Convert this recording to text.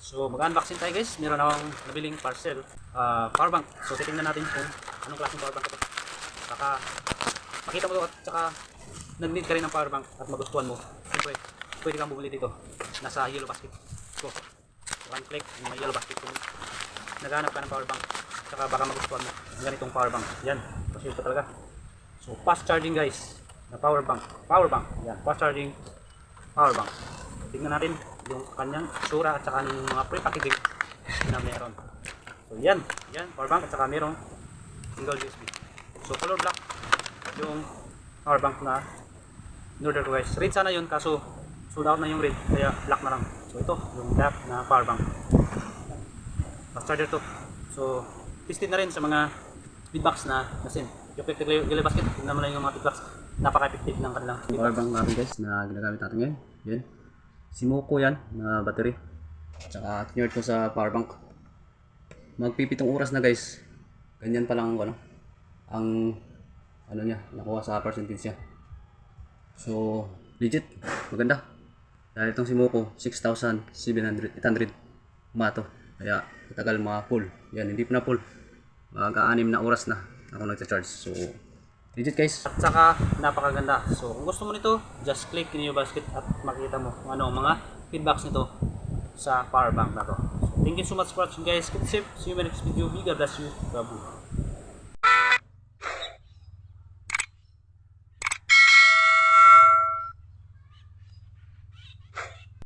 So mag-unboxing tayo guys. Meron akong nabiling parcel, power bank. So titingnan natin kung anong klaseng power bank ito. Saka makita mo ito at saka nag-need ka rin ng power bank at magustuhan mo. Siyempre, pwede kang bumili dito. Nasa yellow basket ko. One click, may yellow basket ko. Naghanap ka ng power bank. Saka baka magustuhan mo ang ganitong power bank. Yan, kasi ito talaga. So fast charging guys. Na power bank. Power bank. Yan, fast charging power bank. Tingnan natin yung kanyang sura at saka yung mga pre-packaging na meron. So yan power bank at saka merong single USB. So color black yung power bank na in-order ko guys. Red sana yun kaso sold out na yung red kaya black na lang. So ito yung black na power bank. Fast charger to. So tested na rin sa mga feedbacks na nasin. Yung Yellow Basket, tingnan mo lang yung mga feedbacks. Napaka-effective ng kanilang power bank natin guys na ginagamit natin ngayon. Yan. Simoco yan na battery. Tsaka tinurd ko sa power bank. Magpipitong oras na guys. Ganyan pa lang ang niya, nakuha sa percentage niya. So legit, maganda. Dahil itong Simoco 6,800 mato. Kaya matagal full. Yan, hindi pa na full. Mag-6 na oras na ako nagcha-charge. So legit guys. At saka napakaganda. So kung gusto mo nito, just click in your basket at makita mo kung ano mga feedbacks nito sa power bank na to. So, thank you so much for watching guys. Keep safe. See you in my next video. God bless you. Babu.